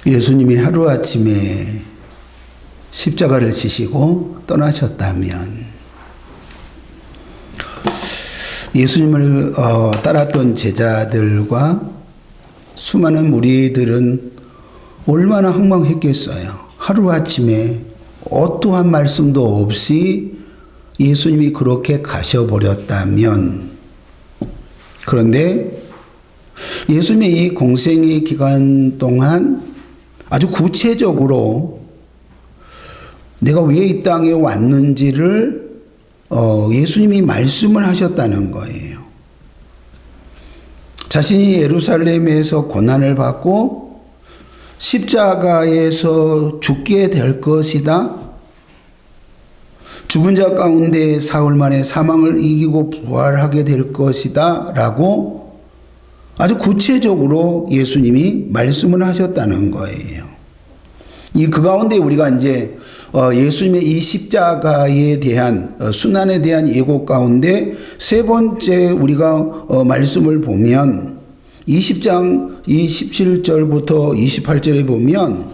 예수님이 하루아침에 십자가를 지시고 떠나셨다면 예수님을 따랐던 제자들과 수많은 무리들은 얼마나 황망했겠어요. 하루아침에 어떠한 말씀도 없이 예수님이 그렇게 가셔버렸다면, 그런데 예수님의 이 공생의 기간 동안 아주 구체적으로 내가 왜 이 땅에 왔는지를 예수님이 말씀을 하셨다는 거예요. 자신이 예루살렘에서 고난을 받고 십자가에서 죽게 될 것이다. 죽은 자 가운데 사흘 만에 사망을 이기고 부활하게 될 것이다 라고 아주 구체적으로 예수님이 말씀을 하셨다는 거예요. 그 가운데 우리가 이제 예수님의 이 십자가에 대한 순환에 대한 예고 가운데 세 번째 우리가 말씀을 보면 20장 27절부터 28절에 보면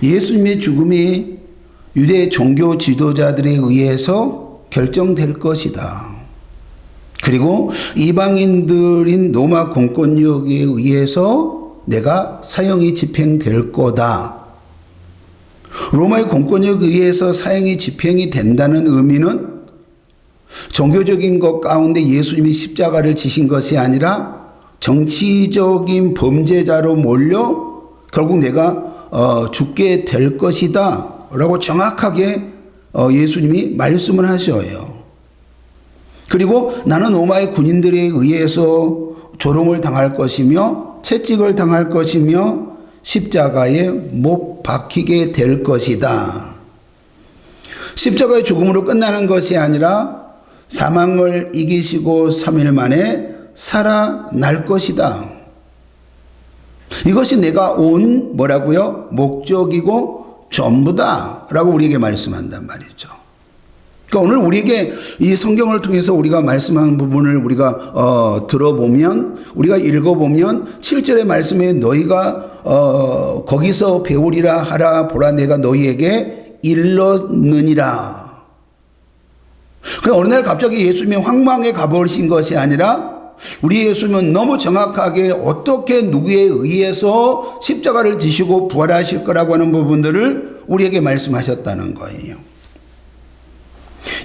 예수님의 죽음이 유대 종교 지도자들에 의해서 결정될 것이다. 그리고 이방인들인 로마 공권력에 의해서 내가 사형이 집행될 거다. 로마의 공권력에 의해서 사형이 집행이 된다는 의미는 종교적인 것 가운데 예수님이 십자가를 지신 것이 아니라 정치적인 범죄자로 몰려 결국 내가 죽게 될 것이다 라고 정확하게 예수님이 말씀을 하셔요. 그리고 나는 로마의 군인들에 의해서 조롱을 당할 것이며 채찍을 당할 것이며 십자가에 못 박히게 될 것이다. 십자가의 죽음으로 끝나는 것이 아니라 사망을 이기시고 3일 만에 살아날 것이다. 이것이 내가 온 뭐라고요? 목적이고 전부다 라고 우리에게 말씀한단 말이죠. 그러니까 오늘 우리에게 이 성경을 통해서 우리가 말씀한 부분을 우리가 들어보면, 우리가 읽어보면 7절의 말씀에 너희가 거기서 배우리라 하라 보라 내가 너희에게 일렀느니라. 그러니까 어느 날 갑자기 예수님이 황망에 가버리신 것이 아니라 우리 예수님은 너무 정확하게 어떻게 누구에 의해서 십자가를 지시고 부활하실 거라고 하는 부분들을 우리에게 말씀하셨다는 거예요.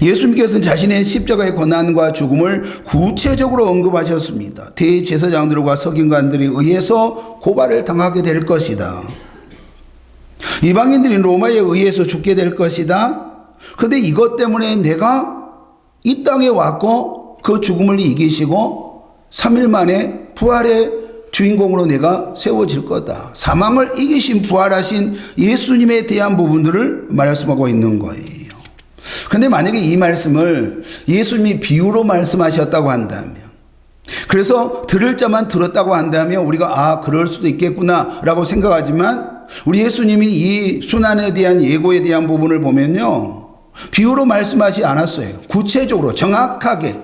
예수님께서는 자신의 십자가의 고난과 죽음을 구체적으로 언급하셨습니다. 대제사장들과 서기관들에 의해서 고발을 당하게 될 것이다. 이방인들이 로마에 의해서 죽게 될 것이다. 그런데 이것 때문에 내가 이 땅에 왔고 그 죽음을 이기시고 3일 만에 부활의 주인공으로 내가 세워질 거다. 사망을 이기신 부활하신 예수님에 대한 부분들을 말씀하고 있는 거예요. 그런데 만약에 이 말씀을 예수님이 비유로 말씀하셨다고 한다면, 그래서 들을 자만 들었다고 한다면 우리가 그럴 수도 있겠구나 라고 생각하지만, 우리 예수님이 이 순환에 대한 예고에 대한 부분을 보면요, 비유로 말씀하지 않았어요. 구체적으로 정확하게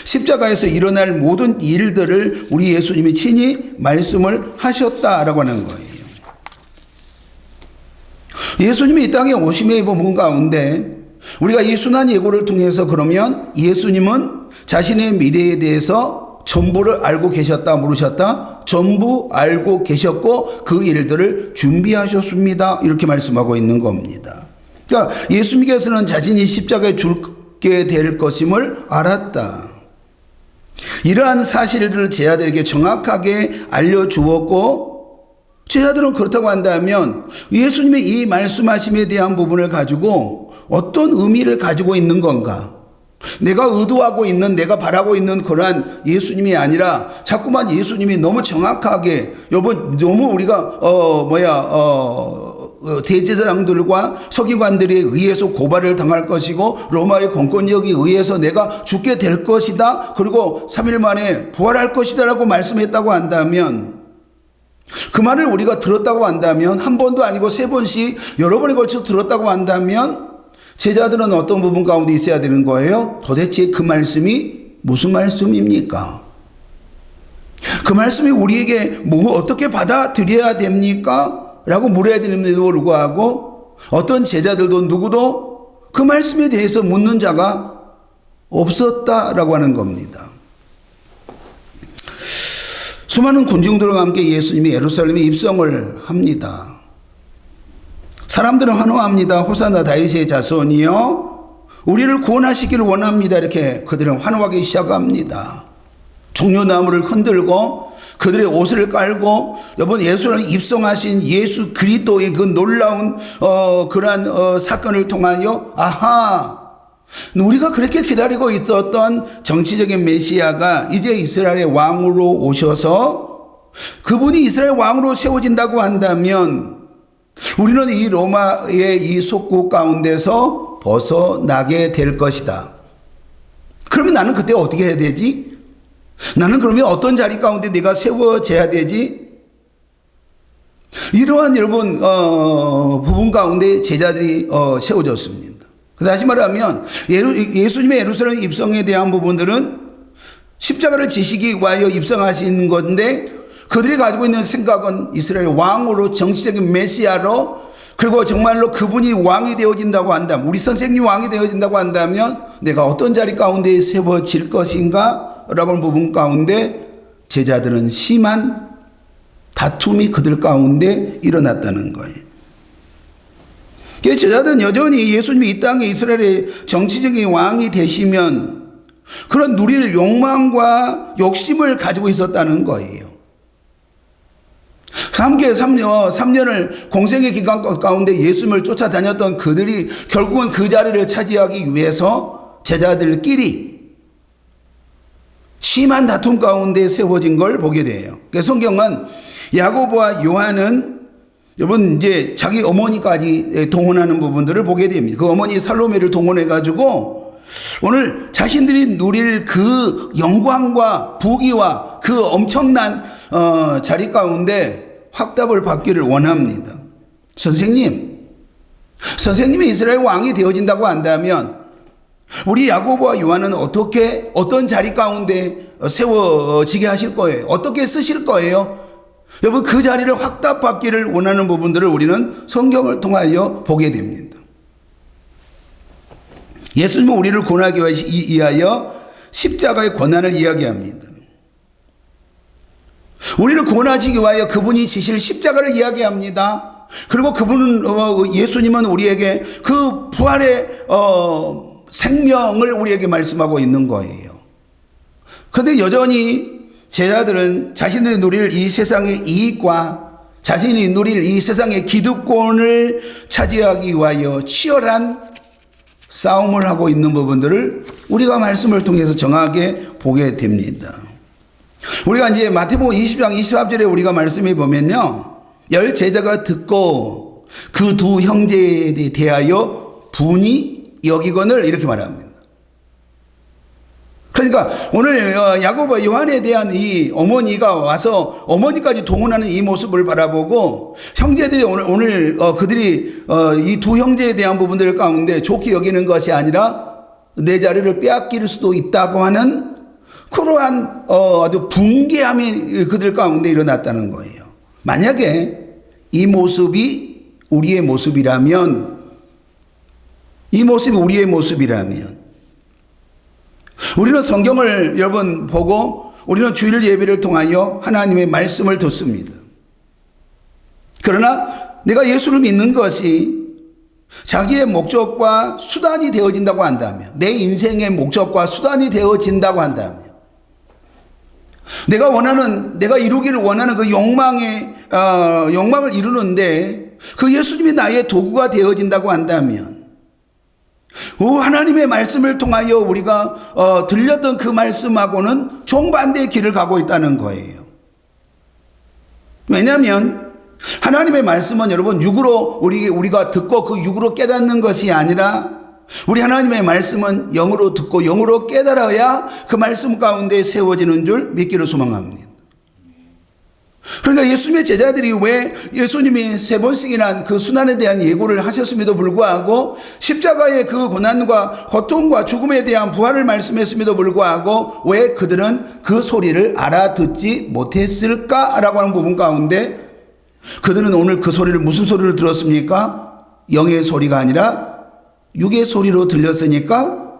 십자가에서 일어날 모든 일들을 우리 예수님이 친히 말씀을 하셨다라고 하는 거예요. 예수님이 이 땅에 오심의 부분 가운데 우리가 이 순환 예고를 통해서 그러면 예수님은 자신의 미래에 대해서 전부를 알고 계셨다 모르셨다? 전부 알고 계셨고 그 일들을 준비하셨습니다. 이렇게 말씀하고 있는 겁니다. 그러니까 예수님께서는 자신이 십자가에 죽게 될 것임을 알았다. 이러한 사실들을 제자들에게 정확하게 알려주었고, 제자들은 그렇다고 한다면 예수님의 이 말씀하심에 대한 부분을 가지고 어떤 의미를 가지고 있는 건가? 내가 의도하고 있는, 내가 바라고 있는 그러한 예수님이 아니라 자꾸만 예수님이 너무 정확하게, 너무 우리가 대제사장들과 서기관들에 의해서 고발을 당할 것이고 로마의 공권력에 의해서 내가 죽게 될 것이다, 그리고 3일 만에 부활할 것이다 라고 말씀했다고 한다면, 그 말을 우리가 들었다고 한다면, 한 번도 아니고 세 번씩 여러 번에 걸쳐 들었다고 한다면 제자들은 어떤 부분 가운데 있어야 되는 거예요? 도대체 그 말씀이 무슨 말씀입니까? 그 말씀이 우리에게 어떻게 받아들여야 됩니까? 라고 물어야 되는데도 불구하고 어떤 제자들도 누구도 그 말씀에 대해서 묻는 자가 없었다라고 하는 겁니다. 수많은 군중들과 함께 예수님이 예루살렘에 입성을 합니다. 사람들은 환호합니다. 호산나 다윗의 자손이여 우리를 구원하시기를 원합니다. 이렇게 그들은 환호하기 시작합니다. 종려나무를 흔들고 그들의 옷을 깔고 여러분 예수를 입성하신 예수 그리스도의 그 놀라운 그러한 사건을 통하여 아하 우리가 그렇게 기다리고 있었던 정치적인 메시아가 이제 이스라엘의 왕으로 오셔서 그분이 이스라엘 왕으로 세워진다고 한다면 우리는 이 로마의 이 속국 가운데서 벗어나게 될 것이다. 그러면 나는 그때 어떻게 해야 되지? 나는 그러면 어떤 자리 가운데 내가 세워져야 되지? 이러한 여러분 부분 가운데 제자들이 세워졌습니다. 다시 말하면 예수님의 예루살렘 입성에 대한 부분들은 십자가를 지시기 위하여 입성하신 건데 그들이 가지고 있는 생각은 이스라엘 왕으로 정치적인 메시아로 그리고 정말로 그분이 왕이 되어진다고 한다면 우리 선생님이 왕이 되어진다고 한다면 내가 어떤 자리 가운데 세워질 것인가 라고 하는 부분 가운데 제자들은 심한 다툼이 그들 가운데 일어났다는 거예요. 제자들은 여전히 예수님이 이 땅에 이스라엘의 정치적인 왕이 되시면 그런 누릴 욕망과 욕심을 가지고 있었다는 거예요. 함께 3년을 공생의 기간 가운데 예수님을 쫓아다녔던 그들이 결국은 그 자리를 차지하기 위해서 제자들끼리 심한 다툼 가운데 세워진 걸 보게 돼요. 성경은 야고보와 요한은 여러분 이제 자기 어머니까지 동원하는 부분들을 보게 됩니다. 그 어머니 살로메를 동원해 가지고 오늘 자신들이 누릴 그 영광과 부귀와 그 엄청난 자리 가운데 확답을 받기를 원합니다. 선생님이 이스라엘 왕이 되어진다고 한다면 우리 야고보와 요한은 어떤 자리 가운데 세워지게 하실 거예요? 어떻게 쓰실 거예요? 여러분 그 자리를 확답받기를 원하는 부분들을 우리는 성경을 통하여 보게 됩니다. 예수님은 우리를 구원하기 위하여 십자가의 권한을 이야기합니다. 우리를 구원하시기 위하여 그분이 지실 십자가를 이야기합니다. 그리고 예수님은 우리에게 그 부활의 생명을 우리에게 말씀하고 있는 거예요. 그런데 여전히 제자들은 자신들이 누릴 이 세상의 이익과 자신이 누릴 이 세상의 기득권을 차지하기 위하여 치열한 싸움을 하고 있는 부분들을 우리가 말씀을 통해서 정확하게 보게 됩니다. 우리가 이제 마태복음 20장 23절에 우리가 말씀해 보면요. 10 제자가 듣고 그 두 형제에 대하여 분이 여기거늘 이렇게 말합니다. 그러니까 오늘 야고보와 요한에 대한 이 어머니가 와서 어머니까지 동원하는 이 모습을 바라보고 형제들이 오늘 그들이 이 두 형제에 대한 부분들 가운데 좋게 여기는 것이 아니라 내 자리를 빼앗길 수도 있다고 하는 그러한 아주 분개함이 그들 가운데 일어났다는 거예요. 만약에 이 모습이 우리의 모습이라면 우리는 성경을 여러분 보고 우리는 주일 예배를 통하여 하나님의 말씀을 듣습니다. 그러나 내가 예수를 믿는 것이 자기의 목적과 수단이 되어진다고 한다면 내 인생의 목적과 수단이 되어진다고 한다면 내가 이루기를 원하는 그 욕망을 이루는데 그 예수님이 나의 도구가 되어진다고 한다면 하나님의 말씀을 통하여 우리가 들렸던 그 말씀하고는 정반대의 길을 가고 있다는 거예요. 왜냐하면 하나님의 말씀은 여러분 육으로 우리가 듣고 그 육으로 깨닫는 것이 아니라 우리 하나님의 말씀은 영으로 듣고 영으로 깨달아야 그 말씀 가운데 세워지는 줄 믿기를 소망합니다. 그러니까 예수님의 제자들이 왜 예수님이 3번씩이나 그 순환에 대한 예고를 하셨음에도 불구하고 십자가의 그 고난과 고통과 죽음에 대한 부활을 말씀했음에도 불구하고 왜 그들은 그 소리를 알아듣지 못했을까라고 하는 부분 가운데 그들은 오늘 그 소리를 무슨 소리를 들었습니까? 영의 소리가 아니라 육의 소리로 들렸으니까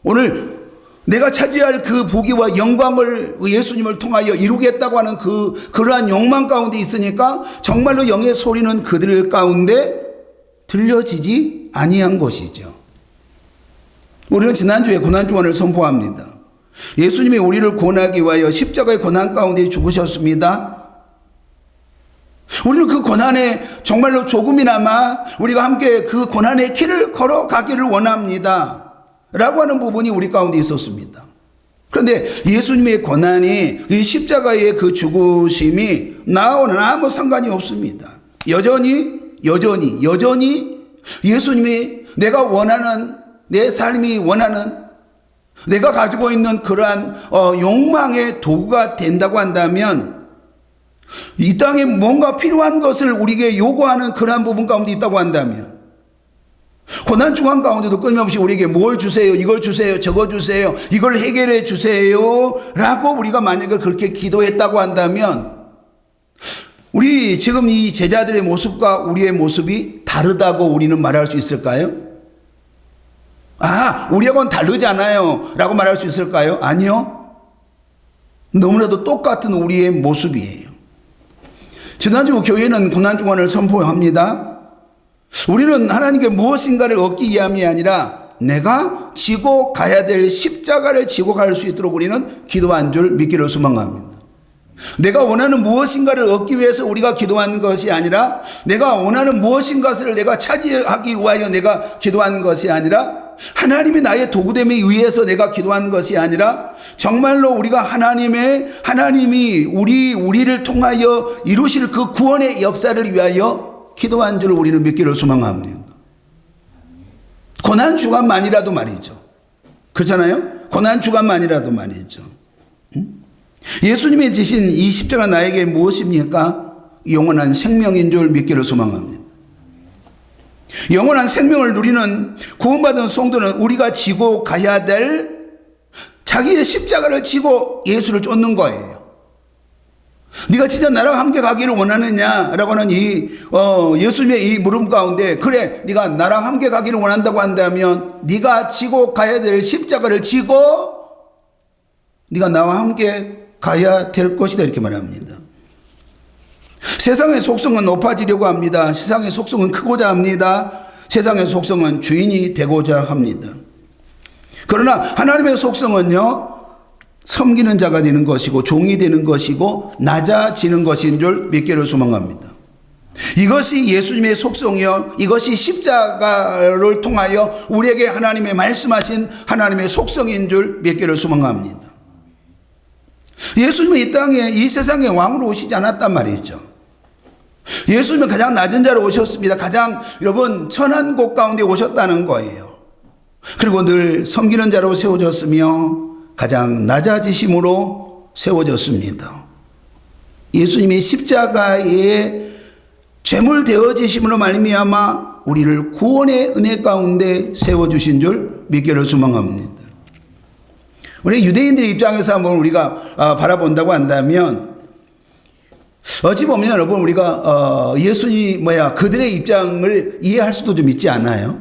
오늘 내가 차지할 그 부귀와 영광을 예수님을 통하여 이루겠다고 하는 그러한 욕망 가운데 있으니까 정말로 영의 소리는 그들 가운데 들려지지 아니한 것이죠. 우리는 지난주에 고난주간을 선포합니다. 예수님이 우리를 구원하기 위하여 십자가의 고난 가운데 죽으셨습니다. 우리는 그 고난에 정말로 조금이나마 우리가 함께 그 고난의 길을 걸어가기를 원합니다 라고 하는 부분이 우리 가운데 있었습니다. 그런데 예수님의 고난이 이 십자가의 그 죽으심이 나와는 아무 상관이 없습니다. 여전히 예수님이 내가 원하는, 내 삶이 원하는, 내가 가지고 있는 그러한 욕망의 도구가 된다고 한다면 이 땅에 뭔가 필요한 것을 우리에게 요구하는 그러한 부분 가운데 있다고 한다면 고난 중간 가운데도 끊임없이 우리에게 뭘 주세요, 이걸 주세요, 저거 주세요, 이걸 해결해 주세요 라고 우리가 만약에 그렇게 기도했다고 한다면 우리 지금 이 제자들의 모습과 우리의 모습이 다르다고 우리는 말할 수 있을까요? 우리하고는 다르잖아요 라고 말할 수 있을까요? 아니요. 너무나도 똑같은 우리의 모습이에요. 지난주 교회는 고난주간을 선포합니다. 우리는 하나님께 무엇인가를 얻기 위함이 아니라 내가 지고 가야 될 십자가를 지고 갈 수 있도록 우리는 기도한 줄 믿기를 소망합니다. 내가 원하는 무엇인가를 얻기 위해서 우리가 기도하는 것이 아니라 내가 원하는 무엇인가를 내가 차지하기 위하여 내가 기도하는 것이 아니라 하나님이 나의 도구됨에 의해서 내가 기도하는 것이 아니라 정말로 우리가 하나님이 우리를 통하여 이루실 그 구원의 역사를 위하여 기도한 줄 우리는 믿기를 소망합니다. 고난 주간만이라도 말이죠. 그렇잖아요? 고난 주간만이라도 말이죠. 예수님이 지신 이 십자가 나에게 무엇입니까? 영원한 생명인 줄 믿기를 소망합니다. 영원한 생명을 누리는 구원받은 성도는 우리가 지고 가야 될 자기의 십자가를 지고 예수를 쫓는 거예요. 네가 진짜 나랑 함께 가기를 원하느냐라고 하는 예수님의 이 물음 가운데 그래 네가 나랑 함께 가기를 원한다고 한다면 네가 지고 가야 될 십자가를 지고 네가 나와 함께 가야 될 것이다 이렇게 말합니다. 세상의 속성은 높아지려고 합니다. 세상의 속성은 크고자 합니다. 세상의 속성은 주인이 되고자 합니다. 그러나 하나님의 속성은요, 섬기는 자가 되는 것이고 종이 되는 것이고 낮아지는 것인 줄 믿기를 소망합니다. 이것이 예수님의 속성이요, 이것이 십자가를 통하여 우리에게 하나님의 말씀하신 하나님의 속성인 줄 믿기를 소망합니다. 예수님은 이 땅에 이 세상의 왕으로 오시지 않았단 말이죠. 예수님은 가장 낮은 자로 오셨습니다. 가장 여러분 천한 곳 가운데 오셨다는 거예요. 그리고 늘 섬기는 자로 세워졌으며 가장 낮아지심으로 세워졌습니다. 예수님이 십자가에 제물 되어지심으로 말미암아 우리를 구원의 은혜 가운데 세워주신 줄 믿기를 소망합니다. 우리 유대인들의 입장에서 한번 우리가 바라본다고 한다면 어찌 보면 여러분 우리가 그들의 입장을 이해할 수도 좀 있지 않아요?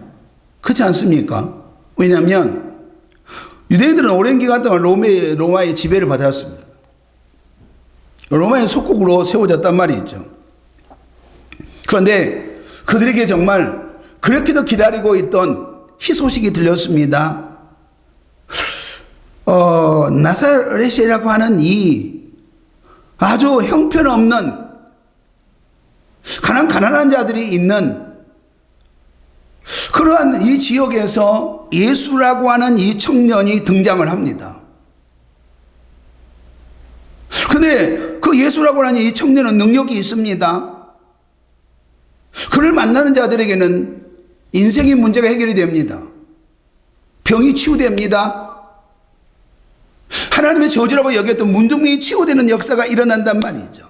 그렇지 않습니까? 왜냐하면 유대인들은 오랜 기간 동안 로마의 지배를 받았습니다. 로마의 속국으로 세워졌단 말이죠. 그런데 그들에게 정말 그렇게도 기다리고 있던 희소식이 들렸습니다. 나사렛이라고 하는 이 아주 형편없는 가난한 자들이 있는 그러한 이 지역에서 예수라고 하는 이 청년이 등장을 합니다. 그런데 그 예수라고 하는 이 청년은 능력이 있습니다. 그를 만나는 자들에게는 인생의 문제가 해결이 됩니다. 병이 치유됩니다. 하나님의 저주라고 여겼던 문둥병이 치유되는 역사가 일어난단 말이죠.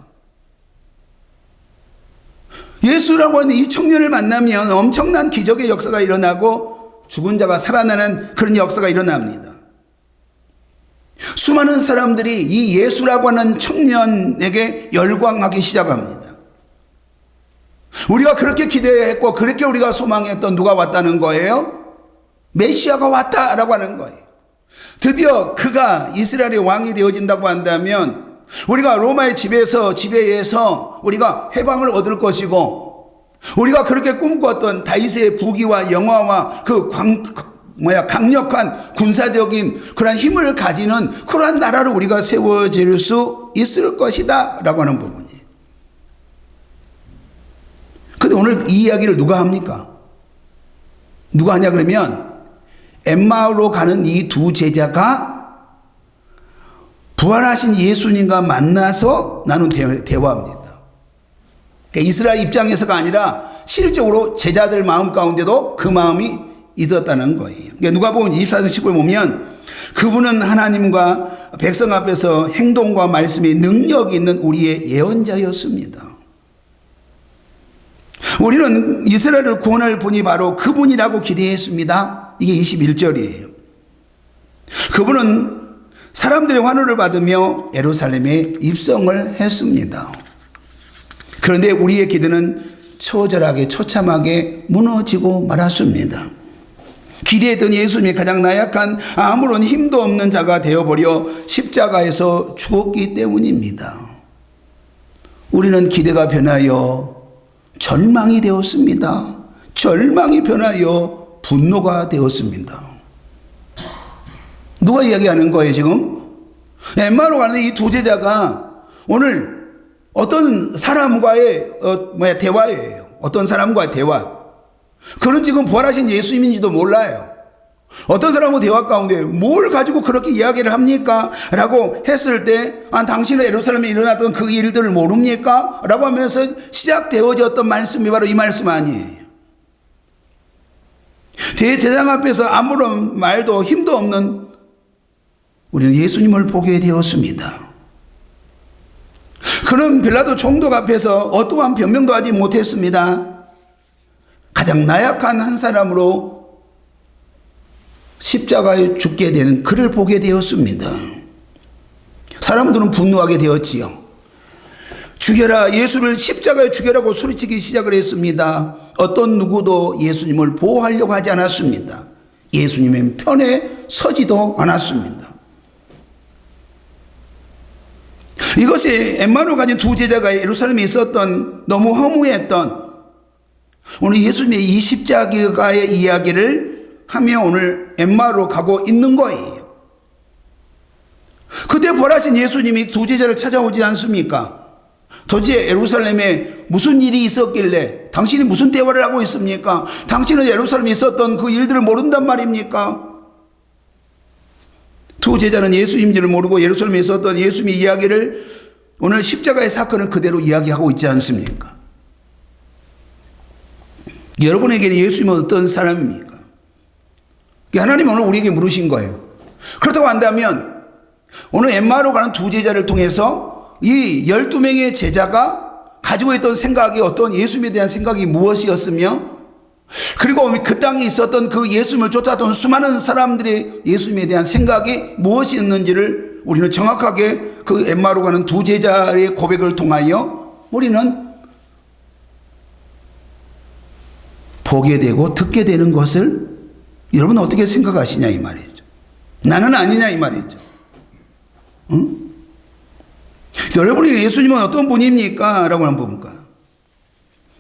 예수라고 하는 이 청년을 만나면 엄청난 기적의 역사가 일어나고 죽은 자가 살아나는 그런 역사가 일어납니다. 수많은 사람들이 이 예수라고 하는 청년에게 열광하기 시작합니다. 우리가 그렇게 기대했고 그렇게 우리가 소망했던 누가 왔다는 거예요? 메시아가 왔다라고 하는 거예요. 드디어 그가 이스라엘의 왕이 되어진다고 한다면 우리가 로마의 지배에서 우리가 해방을 얻을 것이고, 우리가 그렇게 꿈꿨던 다윗의 부귀와 영화와 그 강력한 군사적인 그런 힘을 가지는 그러한 나라로 우리가 세워질 수 있을 것이다 라고 하는 부분이에요. 근데 오늘 이 이야기를 누가 합니까? 누가 하냐 그러면 엠마오로 가는 이 두 제자가 부활하신 예수님과 만나서 나눈 대화입니다. 그러니까 이스라엘 입장에서가 아니라 실적으로 제자들 마음 가운데도 그 마음이 있었다는 거예요. 그러니까 누가복음 24장 19에 보면 그분은 하나님과 백성 앞에서 행동과 말씀에 능력이 있는 우리의 예언자였습니다. 우리는 이스라엘을 구원할 분이 바로 그분이라고 기대했습니다. 이게 21절이에요. 그분은 사람들의 환호를 받으며 예루살렘에 입성을 했습니다. 그런데 우리의 기대는 초절하게 처참하게 무너지고 말았습니다. 기대했던 예수님이 가장 나약한 아무런 힘도 없는 자가 되어버려 십자가에서 죽었기 때문입니다. 우리는 기대가 변하여 절망이 되었습니다. 절망이 변하여 분노가 되었습니다. 누가 이야기하는 거예요 지금? 엠마오로 가는 이 두 제자가 오늘 어떤 사람과의 대화예요. 어떤 사람과의 대화. 그는 지금 부활하신 예수님인지도 몰라요. 어떤 사람과 대화 가운데 뭘 가지고 그렇게 이야기를 합니까? 라고 했을 때 당신은 예루살렘에 일어났던 그 일들을 모릅니까? 라고 하면서 시작되어졌던 말씀이 바로 이 말씀 아니에요. 대제장 앞에서 아무런 말도 힘도 없는 우리는 예수님을 보게 되었습니다. 그는 빌라도 총독 앞에서 어떠한 변명도 하지 못했습니다. 가장 나약한 한 사람으로 십자가에 죽게 되는 그를 보게 되었습니다. 사람들은 분노하게 되었지요. 죽여라, 예수를 십자가에 죽여라고 소리치기 시작을 했습니다. 어떤 누구도 예수님을 보호하려고 하지 않았습니다. 예수님의 편에 서지도 않았습니다. 이것이 엠마오로 가진 두 제자가 예루살렘에 있었던 너무 허무했던 오늘 예수님의 이 십자가의 이야기를 하며 오늘 엠마오로 가고 있는 거예요. 그때 부활하신 예수님이 두 제자를 찾아오지 않습니까? 도대체 예루살렘에 무슨 일이 있었길래 당신이 무슨 대화를 하고 있습니까? 당신은 예루살렘에 있었던 그 일들을 모른단 말입니까? 두 제자는 예수님인지를 모르고 예루살렘에 있었던 예수님의 이야기를 오늘 십자가의 사건을 그대로 이야기하고 있지 않습니까? 여러분에게 예수님은 어떤 사람입니까? 하나님은 오늘 우리에게 물으신 거예요. 그렇다고 한다면 오늘 엠마오로 가는 두 제자를 통해서 이 12명의 제자가 가지고 있던 생각이 어떤 예수님에 대한 생각이 무엇이었으며, 그리고 그 땅에 있었던 그 예수님을 쫓아왔던 수많은 사람들의 예수님에 대한 생각이 무엇이었는지를 우리는 정확하게 그 엠마오로 가는 두 제자의 고백을 통하여 우리는 보게 되고 듣게 되는 것을 여러분 어떻게 생각하시냐 이 말이죠. 나는 아니냐 이 말이죠. 응? 여러분이 예수님은 어떤 분입니까? 라고 한번 볼까요?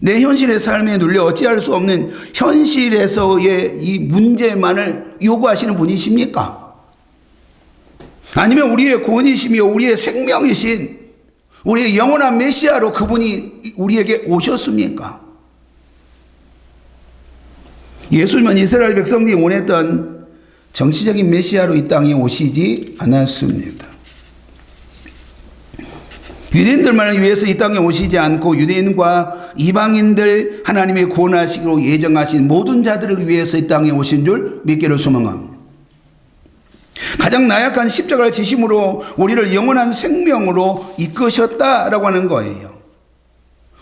내 현실의 삶에 눌려 어찌할 수 없는 현실에서의 이 문제만을 요구하시는 분이십니까? 아니면 우리의 구원이시며 우리의 생명이신 우리의 영원한 메시아로 그분이 우리에게 오셨습니까? 예수님은 이스라엘 백성들이 원했던 정치적인 메시아로 이 땅에 오시지 않았습니다. 유대인들만을 위해서 이 땅에 오시지 않고 유대인과 이방인들 하나님의 구원하시기로 예정하신 모든 자들을 위해서 이 땅에 오신 줄 믿기를 소망합니다. 가장 나약한 십자가를 지심으로 우리를 영원한 생명으로 이끄셨다라고 하는 거예요.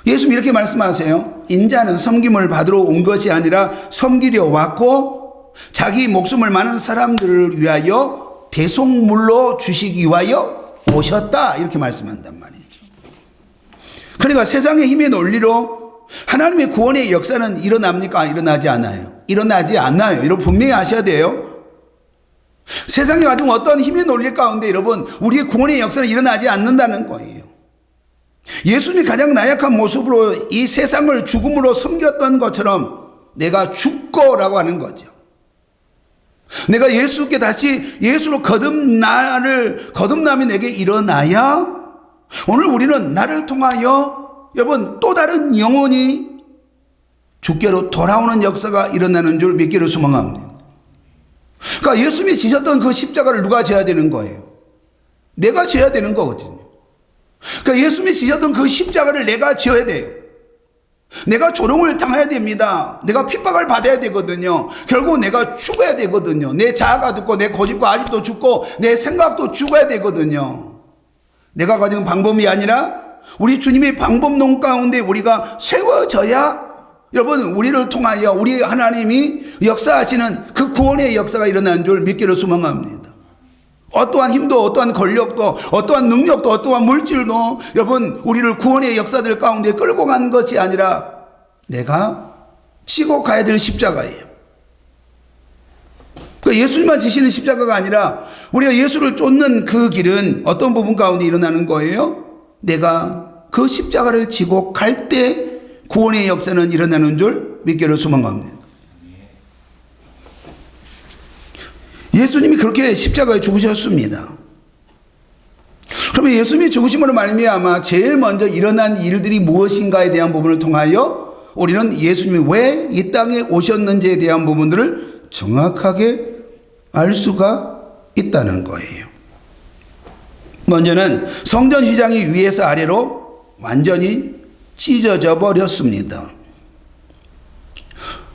예수님 이렇게 말씀하세요. 인자는 섬김을 받으러 온 것이 아니라 섬기려 왔고 자기 목숨을 많은 사람들을 위하여 대속물로 주시기 위하여 오셨다, 이렇게 말씀한단 말이죠. 그러니까 세상의 힘의 논리로 하나님의 구원의 역사는 일어납니까? 일어나지 않아요. 일어나지 않아요. 여러분 분명히 아셔야 돼요. 세상에 가지고 어떠한 힘의 논리 가운데 여러분 우리의 구원의 역사는 일어나지 않는다는 거예요. 예수님이 가장 나약한 모습으로 이 세상을 죽음으로 섬겼던 것처럼 내가 죽고라고 하는 거죠. 내가 예수께 다시 예수로 거듭남이 내게 일어나야 오늘 우리는 나를 통하여 여러분 또 다른 영혼이 주께로 돌아오는 역사가 일어나는 줄 믿기를 소망합니다. 그러니까 예수님이 지셨던 그 십자가를 누가 져야 되는 거예요? 내가 져야 되는 거거든요. 그러니까 예수님이 지셨던 그 십자가를 내가 져야 돼요. 내가 조롱을 당해야 됩니다. 내가 핍박을 받아야 되거든요. 결국 내가 죽어야 되거든요. 내 자아가 죽고 내 고집과 아집도 죽고 내 생각도 죽어야 되거든요. 내가 가진 방법이 아니라 우리 주님의 방법론 가운데 우리가 세워져야 여러분 우리를 통하여 우리 하나님이 역사하시는 그 구원의 역사가 일어난 줄 믿기를 소망합니다. 어떠한 힘도 어떠한 권력도 어떠한 능력도 어떠한 물질도 여러분 우리를 구원의 역사들 가운데 끌고 간 것이 아니라 내가 지고 가야 될 십자가예요. 예수님만 지시는 십자가가 아니라 우리가 예수를 쫓는 그 길은 어떤 부분 가운데 일어나는 거예요? 내가 그 십자가를 지고 갈 때 구원의 역사는 일어나는 줄 믿기를 소망합니다. 예수님이 그렇게 십자가에 죽으셨습니다. 그러면 예수님이 죽으심으로 말미암아 제일 먼저 일어난 일들이 무엇인가에 대한 부분을 통하여 우리는 예수님이 왜 이 땅에 오셨는지에 대한 부분들을 정확하게 알 수가 있다는 거예요. 먼저는 성전 휘장이 위에서 아래로 완전히 찢어져 버렸습니다.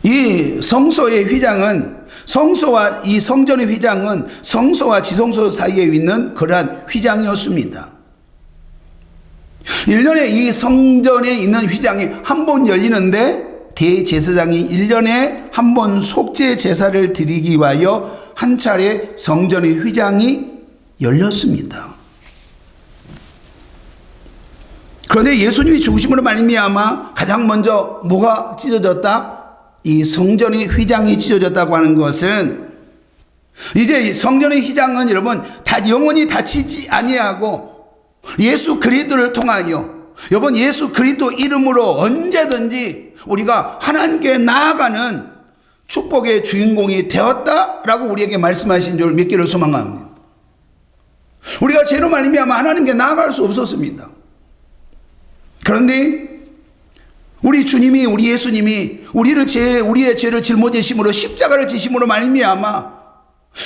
이 성소의 휘장은 성소와 이 성전의 휘장은 성소와 지성소 사이에 있는 그러한 휘장이었습니다. 1년에 이 성전에 있는 휘장이 한 번 열리는데 대제사장이 1년에 한 번 속죄 제사를 드리기 위하여 한 차례 성전의 휘장이 열렸습니다. 그런데 예수님이 죽으심으로 말미암아 가장 먼저 뭐가 찢어졌다? 이 성전의 휘장이 찢어졌다고 하는 것은 이제 성전의 휘장은 여러분 다 영원히 닫히지 아니하고 예수 그리스도를 통하여 여러분 예수 그리스도 이름으로 언제든지 우리가 하나님께 나아가는 축복의 주인공이 되었다라고 우리에게 말씀하신 줄 믿기를 소망합니다. 우리가 죄로 말미암아 하나님께 나아갈 수 없었습니다. 그런데 우리 주님이 우리 예수님이 우리의 죄를 짊어지심으로 십자가를 지심으로 말미암아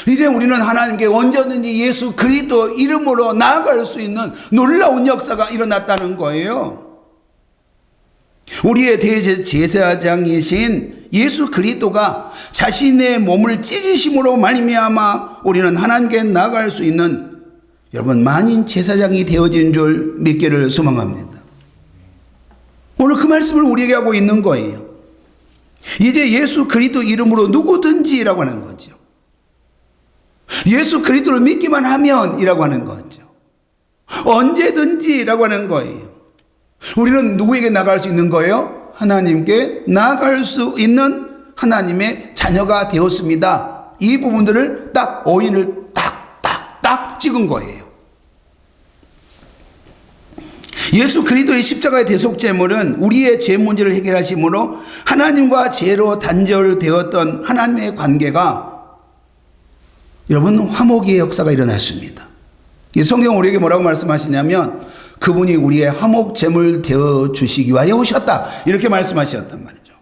이제 우리는 하나님께 언제든지 예수 그리스도 이름으로 나아갈 수 있는 놀라운 역사가 일어났다는 거예요. 우리의 대제사장이신 예수 그리스도가 자신의 몸을 찢으심으로 말미암아 우리는 하나님께 나아갈 수 있는 여러분 만인 제사장이 되어진 줄 믿기를 소망합니다. 오늘 그 말씀을 우리에게 하고 있는 거예요. 이제 예수 그리스도 이름으로 누구든지라고 하는 거죠. 예수 그리스도를 믿기만 하면 이라고 하는 거죠. 언제든지라고 하는 거예요. 우리는 누구에게 나아갈 수 있는 거예요? 하나님께 나아갈 수 있는 하나님의 자녀가 되었습니다. 이 부분들을 딱 어인을 딱 찍은 거예요. 예수 그리스도의 십자가의 대속제물은 우리의 죄 문제를 해결하심으로 하나님과 죄로 단절되었던 하나님의 관계가 여러분 화목의 역사가 일어났습니다. 성경 우리에게 뭐라고 말씀하시냐면 그분이 우리의 화목 제물 되어 주시기 위하여 오셨다 이렇게 말씀하셨단 말이죠.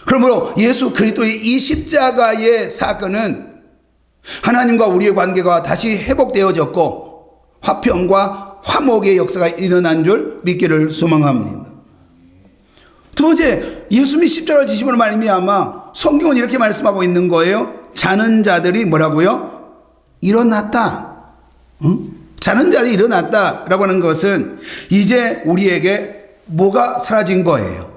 그러므로 예수 그리스도의 이 십자가의 사건은 하나님과 우리의 관계가 다시 회복되어졌고 화평과 화목의 역사가 일어난 줄 믿기를 소망합니다. 두 번째, 예수님이 십자가를 지심으로 말미암아 성경은 이렇게 말씀하고 있는 거예요. 자는 자들이 뭐라고요? 일어났다. 자는 자들이 일어났다라고 하는 것은 이제 우리에게 뭐가 사라진 거예요?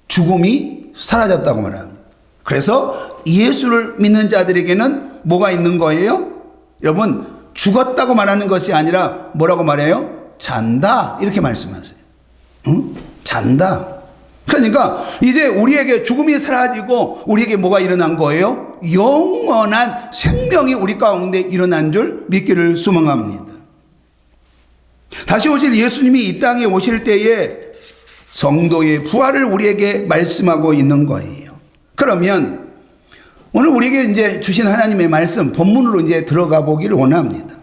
죽음이 사라졌다고 말합니다. 그래서 예수를 믿는 자들에게는 뭐가 있는 거예요? 여러분 죽었다고 말하는 것이 아니라 뭐라고 말해요? 잔다 이렇게 말씀하세요. 잔다. 그러니까 이제 우리에게 죽음이 사라지고 우리에게 뭐가 일어난 거예요? 영원한 생명이 우리 가운데 일어난 줄 믿기를 소망합니다. 다시 오실 예수님이 이 땅에 오실 때에 성도의 부활을 우리에게 말씀하고 있는 거예요. 그러면 오늘 우리에게 이제 주신 하나님의 말씀 본문으로 이제 들어가 보기를 원합니다.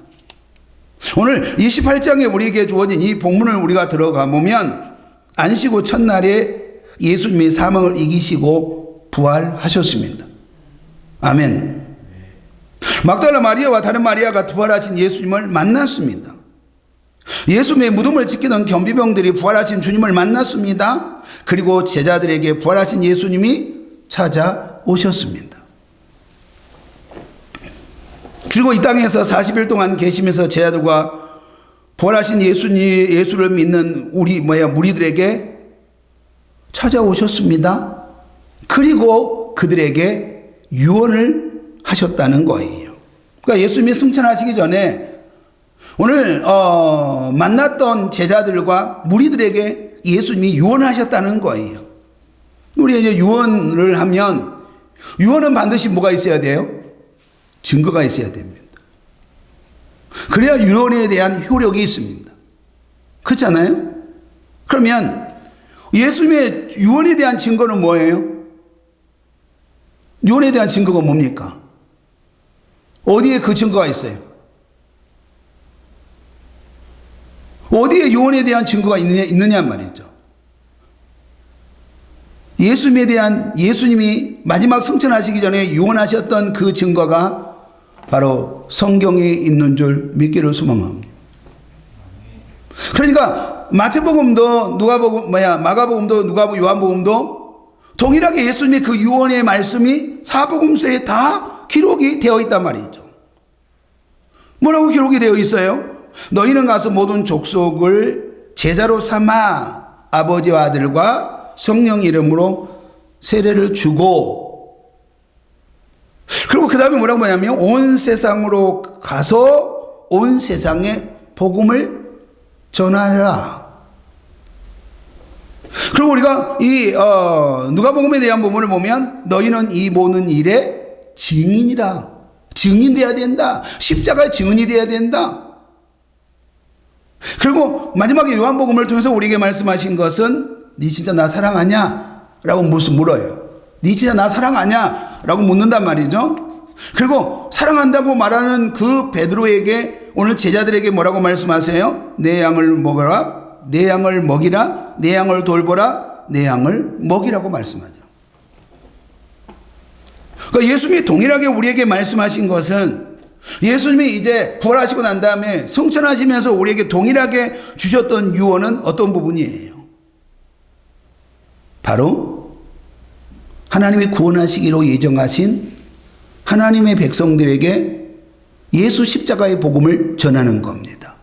오늘 28장에 우리에게 주어진 이 본문을 우리가 들어가 보면 안식 후 첫날에 예수님이 사망을 이기시고 부활하셨습니다. 아멘. 막달라 마리아와 다른 마리아가 부활하신 예수님을 만났습니다. 예수님의 무덤을 지키던 경비병들이 부활하신 주님을 만났습니다. 그리고 제자들에게 부활하신 예수님이 찾아오셨습니다. 그리고 이 땅에서 40일 동안 계시면서 제자들과 부활하신 예수를 믿는 무리들에게 찾아오셨습니다. 그리고 그들에게 유언을 하셨다는 거예요. 그러니까 예수님이 승천하시기 전에 오늘 만났던 제자들과 무리들에게 예수님이 유언하셨다는 거예요. 우리 이제 유언을 하면 유언은 반드시 뭐가 있어야 돼요? 증거가 있어야 됩니다. 그래야 유언에 대한 효력이 있습니다. 그렇잖아요? 그러면 예수님의 유언에 대한 증거는 뭐예요? 유언에 대한 증거가 뭡니까? 어디에 그 증거가 있어요? 어디에 유언에 대한 증거가 있느냐 말이죠. 예수님이 마지막 승천하시기 전에 유언하셨던 그 증거가 바로 성경에 있는 줄 믿기를 소망합니다. 그러니까 마태복음도 마가복음도 요한복음도 동일하게 예수님의 그 유언의 말씀이 사복음서에 다 기록이 되어 있단 말이죠. 뭐라고 기록이 되어 있어요? 너희는 가서 모든 족속을 제자로 삼아 아버지와 아들과 성령 이름으로 세례를 주고, 그리고 그 다음에 뭐라고 하냐면 온 세상으로 가서 온 세상에 복음을 전하라. 그리고 우리가 이 누가복음에 대한 부분을 보면 너희는 이 모든 일의 증인이라. 증인돼야 된다. 십자가의 증인이 돼야 된다. 그리고 마지막에 요한복음을 통해서 우리에게 말씀하신 것은 네 진짜 나 사랑하냐? 라고 물어요. 네 진짜 나 사랑하냐? 라고 묻는단 말이죠. 그리고 사랑한다고 말하는 그 베드로에게 오늘 제자들에게 뭐라고 말씀하세요? 내 양을 먹어라, 내 양을 먹이라, 내 양을 돌보라, 내 양을 먹이라고 말씀하죠. 그러니까 예수님이 동일하게 우리에게 말씀하신 것은 예수님이 이제 부활하시고 난 다음에 성천하시면서 우리에게 동일하게 주셨던 유언은 어떤 부분이에요? 바로 하나님이 구원하시기로 예정하신 하나님의 백성들에게 예수 십자가의 복음을 전하는 겁니다.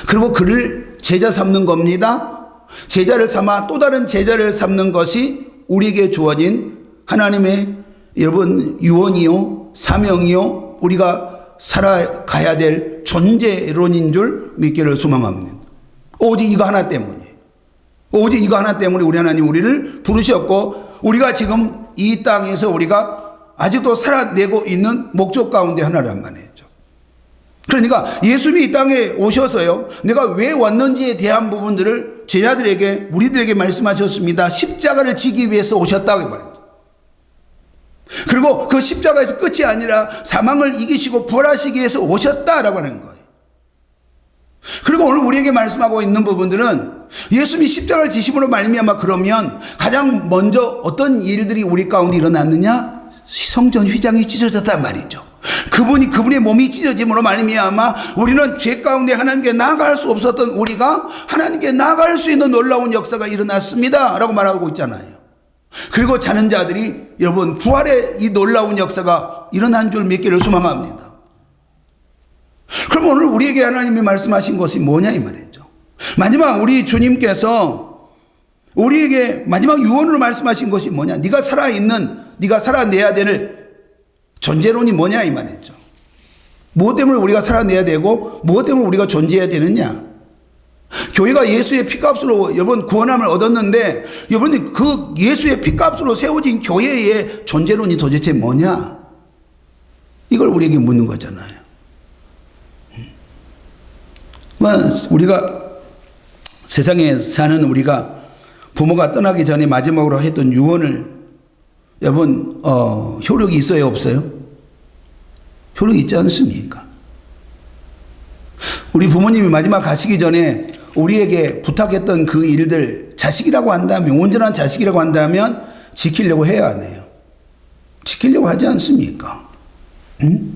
그리고 그를 제자 삼는 겁니다. 제자를 삼아 또 다른 제자를 삼는 것이 우리에게 주어진 하나님의 여러분 유언이요 사명이요 우리가 살아가야 될 존재론인 줄 믿기를 소망합니다. 오직 이거 하나 때문이에요. 오직 이거 하나 때문에 우리 하나님 우리를 부르셨고 우리가 지금 이 땅에서 우리가 아직도 살아내고 있는 목적 가운데 하나란 말이죠. 그러니까 예수님이 이 땅에 오셔서요, 내가 왜 왔는지에 대한 부분들을 제자들에게 우리들에게 말씀하셨습니다. 십자가를 지기 위해서 오셨다고 말이죠. 그리고 그 십자가에서 끝이 아니라 사망을 이기시고 부활하시기 위해서 오셨다라고 하는 거예요. 그리고 오늘 우리에게 말씀하고 있는 부분들은 예수님이 십자가를 지심으로 말미암아 그러면 가장 먼저 어떤 일들이 우리 가운데 일어났느냐? 성전 휘장이 찢어졌단 말이죠. 그분의 몸이 찢어짐으로 말미암아 우리는 죄 가운데 하나님께 나아갈 수 없었던 우리가 하나님께 나아갈 수 있는 놀라운 역사가 일어났습니다 라고 말하고 있잖아요. 그리고 자는 자들이 여러분 부활의 이 놀라운 역사가 일어난 줄 믿기를 소망합니다. 그럼 오늘 우리에게 하나님이 말씀하신 것이 뭐냐 이 말이죠. 마지막 우리 주님께서 우리에게 마지막 유언으로 말씀하신 것이 뭐냐, 네가 살아있는, 네가 살아내야 될 존재론이 뭐냐 이 말이죠. 무엇 때문에 우리가 살아내야 되고 무엇 때문에 우리가 존재해야 되느냐. 교회가 예수의 피값으로 여러분 구원함을 얻었는데 여러분이 그 예수의 피값으로 세워진 교회의 존재론이 도대체 뭐냐? 이걸 우리에게 묻는 거잖아요. 우리가 세상에 사는 우리가 부모가 떠나기 전에 마지막으로 했던 유언을 여러분 효력이 있어요, 없어요? 효력이 있지 않습니까? 우리 부모님이 마지막 가시기 전에 우리에게 부탁했던 그 일들 자식이라고 한다면, 온전한 자식이라고 한다면 지키려고 해야 하네요. 지키려고 하지 않습니까? 응?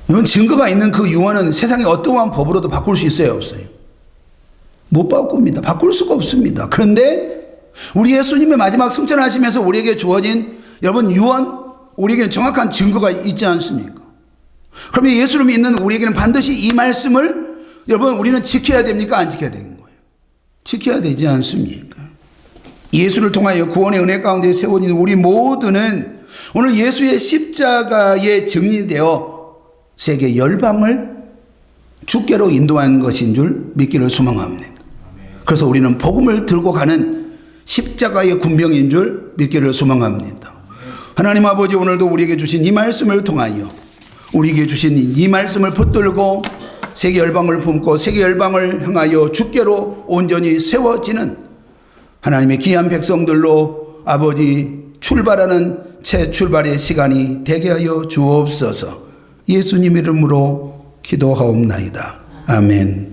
이런 증거가 있는 그 유언은 세상의 어떠한 법으로도 바꿀 수 있어요, 없어요? 못 바꿉니다. 바꿀 수가 없습니다. 그런데 우리 예수님의 마지막 승천하시면서 우리에게 주어진 여러분 유언, 우리에게는 정확한 증거가 있지 않습니까? 그러면 예수를 믿는 우리에게는 반드시 이 말씀을 여러분 우리는 지켜야 됩니까? 안 지켜야 되는 거예요? 지켜야 되지 않습니까? 예수를 통하여 구원의 은혜 가운데 세워진 우리 모두는 오늘 예수의 십자가에 증인되어 세계 열방을 주께로 인도한 것인 줄 믿기를 소망합니다. 그래서 우리는 복음을 들고 가는 십자가의 군병인 줄 믿기를 소망합니다. 하나님 아버지, 오늘도 우리에게 주신 이 말씀을 통하여 우리에게 주신 이 말씀을 붙들고 세계 열방을 품고 세계 열방을 향하여 주께로 온전히 세워지는 하나님의 귀한 백성들로 아버지 출발하는 새 출발의 시간이 되게 하여 주옵소서. 예수님 이름으로 기도하옵나이다. 아멘.